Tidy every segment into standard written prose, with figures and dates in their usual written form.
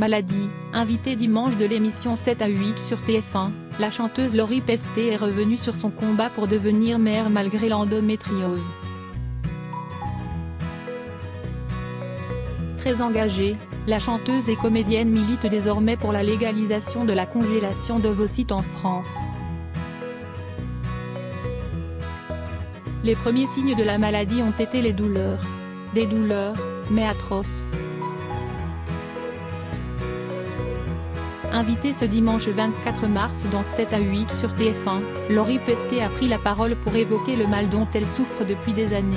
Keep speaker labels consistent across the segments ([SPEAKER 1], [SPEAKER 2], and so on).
[SPEAKER 1] Maladie, invitée dimanche de l'émission 7 à 8 sur TF1, la chanteuse Lori Pesté est revenue sur son combat pour devenir mère malgré l'endométriose. Très engagée, la chanteuse et comédienne milite désormais pour la légalisation de la congélation d'ovocytes en France. Les premiers signes de la maladie ont été les douleurs. Des douleurs, mais atroces. Invitée ce dimanche 24 mars dans 7 à 8 sur TF1, Lori Pesté a pris la parole pour évoquer le mal dont elle souffre depuis des années.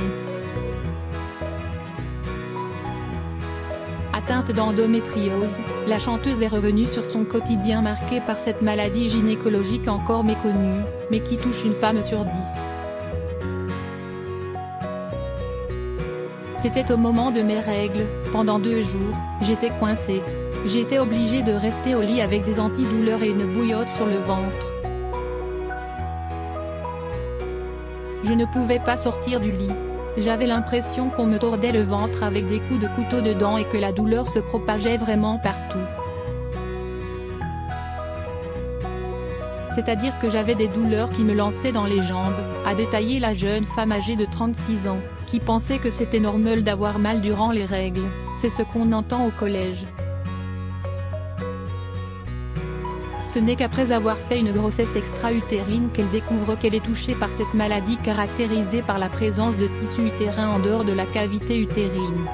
[SPEAKER 1] Atteinte d'endométriose, la chanteuse est revenue sur son quotidien marqué par cette maladie gynécologique encore méconnue, mais qui touche une femme sur 10. C'était au moment de mes règles, pendant 2 jours, j'étais coincée. J'étais obligée de rester au lit avec des antidouleurs et une bouillotte sur le ventre. Je ne pouvais pas sortir du lit. J'avais l'impression qu'on me tordait le ventre avec des coups de couteau dedans et que la douleur se propageait vraiment partout. C'est-à-dire que j'avais des douleurs qui me lançaient dans les jambes, a détaillé la jeune femme âgée de 36 ans, qui pensait que c'était normal d'avoir mal durant les règles, c'est ce qu'on entend au collège. Ce n'est qu'après avoir fait une grossesse extra-utérine qu'elle découvre qu'elle est touchée par cette maladie caractérisée par la présence de tissus utérins en dehors de la cavité utérine.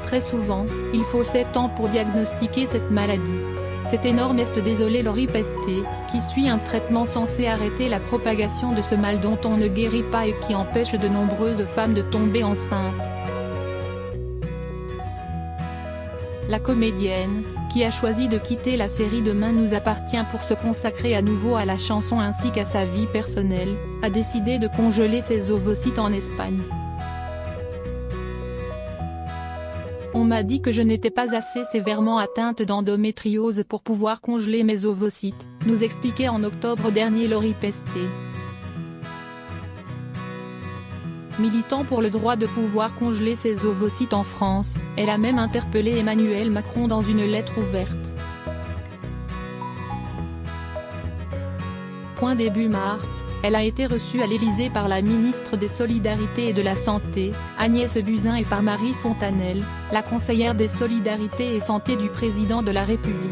[SPEAKER 1] Très souvent, il faut 7 ans pour diagnostiquer cette maladie. C'est énorme, est désolé Lori Pesté, qui suit un traitement censé arrêter la propagation de ce mal dont on ne guérit pas et qui empêche de nombreuses femmes de tomber enceintes. La comédienne, qui a choisi de quitter la série Demain nous appartient pour se consacrer à nouveau à la chanson ainsi qu'à sa vie personnelle, a décidé de congeler ses ovocytes en Espagne. On m'a dit que je n'étais pas assez sévèrement atteinte d'endométriose pour pouvoir congeler mes ovocytes, nous expliquait en octobre dernier Lori Pesté. Militant pour le droit de pouvoir congeler ses ovocytes en France, elle a même interpellé Emmanuel Macron dans une lettre ouverte. Début mars, elle a été reçue à l'Élysée par la ministre des Solidarités et de la Santé, Agnès Buzyn et par Marie Fontanelle, la conseillère des Solidarités et Santé du président de la République.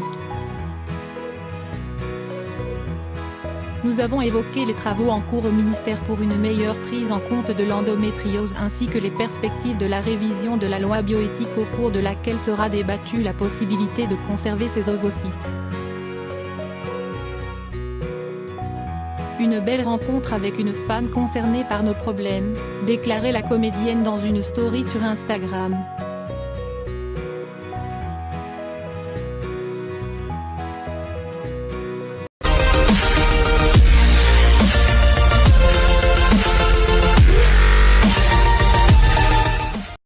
[SPEAKER 1] Nous avons évoqué les travaux en cours au ministère pour une meilleure prise en compte de l'endométriose ainsi que les perspectives de la révision de la loi bioéthique au cours de laquelle sera débattue la possibilité de conserver ces ovocytes. Une belle rencontre avec une femme concernée par nos problèmes, déclarait la comédienne dans une story sur Instagram.